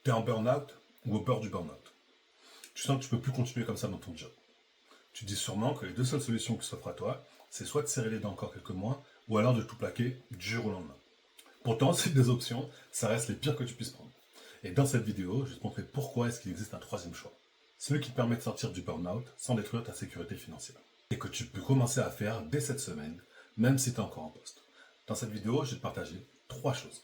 Tu es en burn-out ou au bord du burn-out. Tu sens que tu peux plus continuer comme ça dans ton job. Tu te dis sûrement que les deux seules solutions qui s'offrent à toi, c'est soit de serrer les dents encore quelques mois, ou alors de tout plaquer du jour au lendemain. Pourtant, ces deux options, ça reste les pires que tu puisses prendre. Et dans cette vidéo, je vais te montrer pourquoi est-ce qu'il existe un troisième choix. Celui qui te permet de sortir du burn-out sans détruire ta sécurité financière. Et que tu peux commencer à faire dès cette semaine, même si tu es encore en poste. Dans cette vidéo, je vais te partager 3 choses.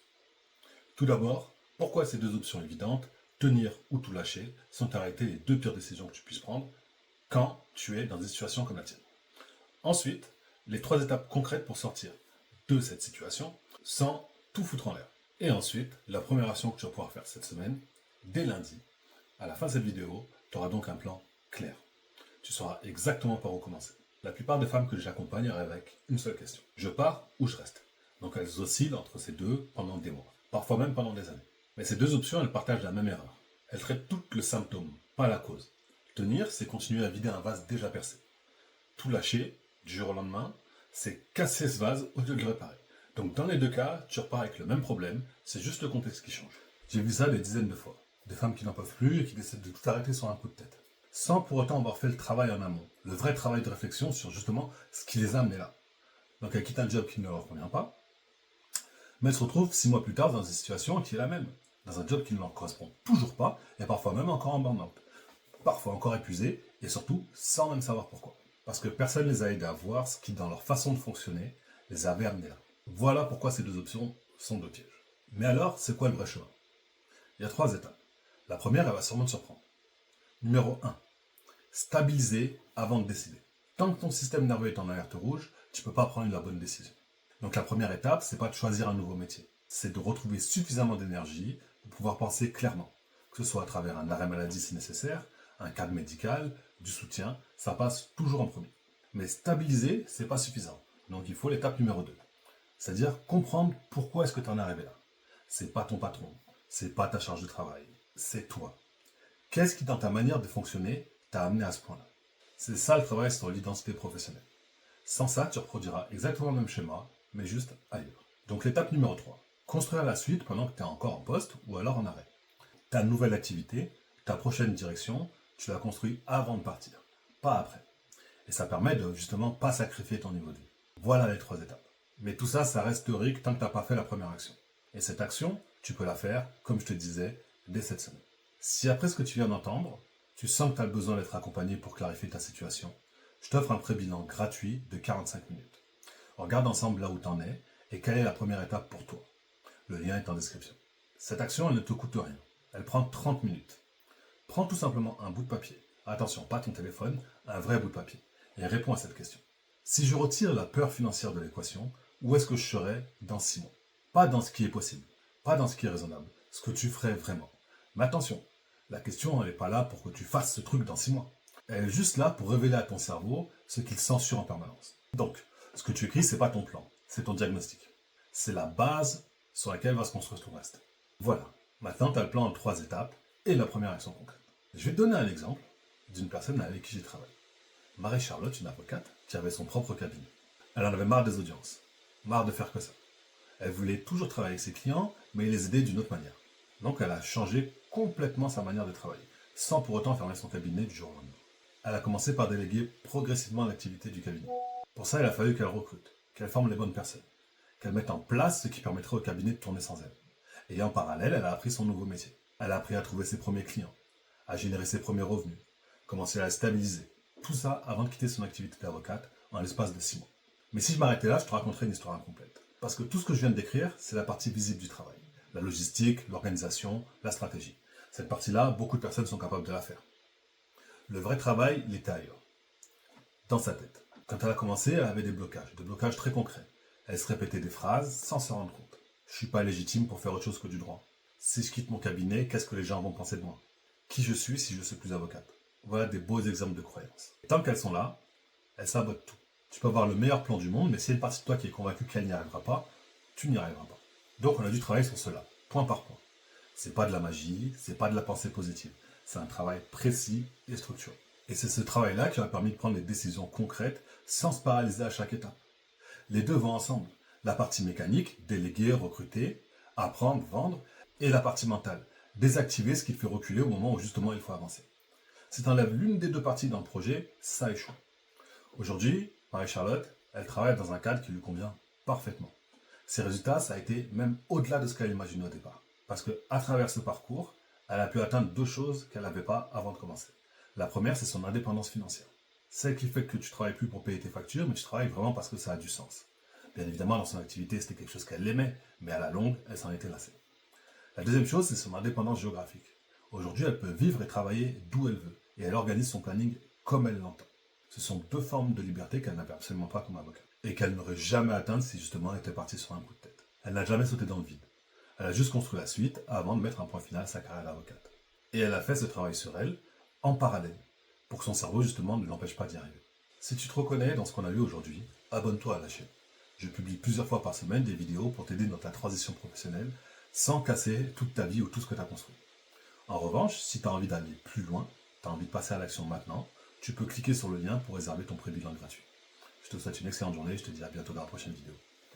Tout d'abord, pourquoi ces deux options évidentes, tenir ou tout lâcher, sont arrêtées les 2 pires décisions que tu puisses prendre quand tu es dans des situations comme la tienne. Ensuite, les 3 étapes concrètes pour sortir de cette situation sans tout foutre en l'air. Et ensuite, la première action que tu vas pouvoir faire cette semaine, dès lundi, à la fin de cette vidéo, tu auras donc un plan clair. Tu sauras exactement par où commencer. La plupart des femmes que j'accompagne arrivent avec une seule question. Je pars ou je reste. Donc elles oscillent entre ces deux pendant des mois, parfois même pendant des années. Mais ces deux options, elles partagent la même erreur. Elles traitent toutes le symptôme, pas la cause. Tenir, c'est continuer à vider un vase déjà percé. Tout lâcher, du jour au lendemain, c'est casser ce vase au lieu de le réparer. Donc dans les deux cas, tu repars avec le même problème, c'est juste le contexte qui change. J'ai vu ça des dizaines de fois. Des femmes qui n'en peuvent plus et qui décident de tout arrêter sur un coup de tête. Sans pour autant avoir fait le travail en amont. Le vrai travail de réflexion sur justement ce qui les a amenés là. Donc elles quittent un job qui ne leur convient pas, mais elles se retrouvent 6 mois plus tard dans une situation qui est la même. Dans un job qui ne leur correspond toujours pas, et parfois même encore en burn-out. Parfois encore épuisées, et surtout sans même savoir pourquoi. Parce que personne ne les a aidés à voir ce qui, dans leur façon de fonctionner, les avait amenés là. Voilà pourquoi ces deux options sont deux pièges. Mais alors, c'est quoi le vrai chemin? Il y a 3 étapes. La première, elle va sûrement te surprendre. Numéro 1. Stabiliser avant de décider. Tant que ton système nerveux est en alerte rouge, tu ne peux pas prendre la bonne décision. Donc la première étape, c'est pas de choisir un nouveau métier. C'est de retrouver suffisamment d'énergie pour pouvoir penser clairement. Que ce soit à travers un arrêt maladie si nécessaire, un cadre médical, du soutien, ça passe toujours en premier. Mais stabiliser, c'est pas suffisant. Donc il faut l'étape numéro 2. C'est-à-dire comprendre pourquoi est-ce que tu en es arrivé là. C'est pas ton patron, c'est pas ta charge de travail, c'est toi. Qu'est-ce qui dans ta manière de fonctionner t'a amené à ce point-là? C'est ça le travail sur l'identité professionnelle. Sans ça, tu reproduiras exactement le même schéma, mais juste ailleurs. Donc l'étape numéro 3. Construire la suite pendant que tu es encore en poste ou alors en arrêt. Ta nouvelle activité, ta prochaine direction, tu la construis avant de partir, pas après. Et ça permet de justement pas sacrifier ton niveau de vie. Voilà les 3 étapes. Mais tout ça, ça reste théorique tant que tu n'as pas fait la première action. Et cette action, tu peux la faire, comme je te disais, dès cette semaine. Si après ce que tu viens d'entendre, tu sens que tu as besoin d'être accompagné pour clarifier ta situation, je t'offre un pré-bilan gratuit de 45 minutes. On regarde ensemble là où tu en es et quelle est la première étape pour toi. Le lien est en description. Cette action, elle ne te coûte rien. Elle prend 30 minutes. Prends tout simplement un bout de papier. Attention, pas ton téléphone, un vrai bout de papier. Et réponds à cette question. Si je retire la peur financière de l'équation, où est-ce que je serai dans 6 mois? Pas dans ce qui est possible, pas dans ce qui est raisonnable, ce que tu ferais vraiment. Mais attention, la question, elle n'est pas là pour que tu fasses ce truc dans 6 mois. Elle est juste là pour révéler à ton cerveau ce qu'il censure en permanence. Donc, ce que tu écris, c'est pas ton plan, c'est ton diagnostic. C'est la base sur laquelle va se construire tout le reste. Voilà, maintenant tu as le plan en 3 étapes et la première action concrète. Je vais te donner un exemple d'une personne avec qui j'ai travaillé. Marie-Charlotte, une avocate, qui avait son propre cabinet. Elle en avait marre des audiences, marre de faire que ça. Elle voulait toujours travailler avec ses clients, mais les aider d'une autre manière. Donc elle a changé complètement sa manière de travailler, sans pour autant fermer son cabinet du jour au lendemain. Elle a commencé par déléguer progressivement l'activité du cabinet. Pour ça, il a fallu qu'elle recrute, qu'elle forme les bonnes personnes, qu'elle mette en place ce qui permettrait au cabinet de tourner sans elle. Et en parallèle, elle a appris son nouveau métier. Elle a appris à trouver ses premiers clients, à générer ses premiers revenus, commencer à la stabiliser. Tout ça avant de quitter son activité d'avocate en l'espace de 6 mois. Mais si je m'arrêtais là, je te raconterais une histoire incomplète. Parce que tout ce que je viens de décrire, c'est la partie visible du travail. La logistique, l'organisation, la stratégie. Cette partie-là, beaucoup de personnes sont capables de la faire. Le vrai travail, il était ailleurs. Dans sa tête. Quand elle a commencé, elle avait des blocages très concrets. Elle se répétait des phrases sans se rendre compte. Je suis pas légitime pour faire autre chose que du droit. Si je quitte mon cabinet, qu'est-ce que les gens vont penser de moi? Qui je suis si je suis plus avocate? Voilà des beaux exemples de croyances. Et tant qu'elles sont là, elles sabotent tout. Tu peux avoir le meilleur plan du monde, mais s'il y a une partie de toi qui est convaincue qu'elle n'y arrivera pas, tu n'y arriveras pas. Donc on a dû travailler sur cela, point par point. C'est pas de la magie, c'est pas de la pensée positive. C'est un travail précis et structuré. Et c'est ce travail-là qui a permis de prendre des décisions concrètes sans se paralyser à chaque étape. Les deux vont ensemble. La partie mécanique, déléguer, recruter, apprendre, vendre, et la partie mentale, désactiver ce qui te fait reculer au moment où justement il faut avancer. Si tu enlèves l'une des deux parties dans le projet, ça échoue. Aujourd'hui, Marie-Charlotte, elle travaille dans un cadre qui lui convient parfaitement. Ses résultats, ça a été même au-delà de ce qu'elle imaginait au départ. Parce qu'à travers ce parcours, elle a pu atteindre deux choses qu'elle n'avait pas avant de commencer. La première, c'est son indépendance financière. Celle qui fait que tu ne travailles plus pour payer tes factures, mais tu travailles vraiment parce que ça a du sens. Bien évidemment, dans son activité, c'était quelque chose qu'elle aimait, mais à la longue, elle s'en était lassée. La deuxième chose, c'est son indépendance géographique. Aujourd'hui, elle peut vivre et travailler d'où elle veut, et elle organise son planning comme elle l'entend. Ce sont deux formes de liberté qu'elle n'avait absolument pas comme avocat, et qu'elle n'aurait jamais atteintes si justement elle était partie sur un coup de tête. Elle n'a jamais sauté dans le vide. Elle a juste construit la suite avant de mettre un point final à sa carrière d'avocate. Et elle a fait ce travail sur elle, en parallèle, pour que son cerveau justement ne l'empêche pas d'y arriver. Si tu te reconnais dans ce qu'on a vu aujourd'hui, abonne-toi à la chaîne. Je publie plusieurs fois par semaine des vidéos pour t'aider dans ta transition professionnelle, sans casser toute ta vie ou tout ce que tu as construit. En revanche, si tu as envie d'aller plus loin, tu as envie de passer à l'action maintenant, tu peux cliquer sur le lien pour réserver ton pré-bilan gratuit. Je te souhaite une excellente journée et je te dis à bientôt dans la prochaine vidéo.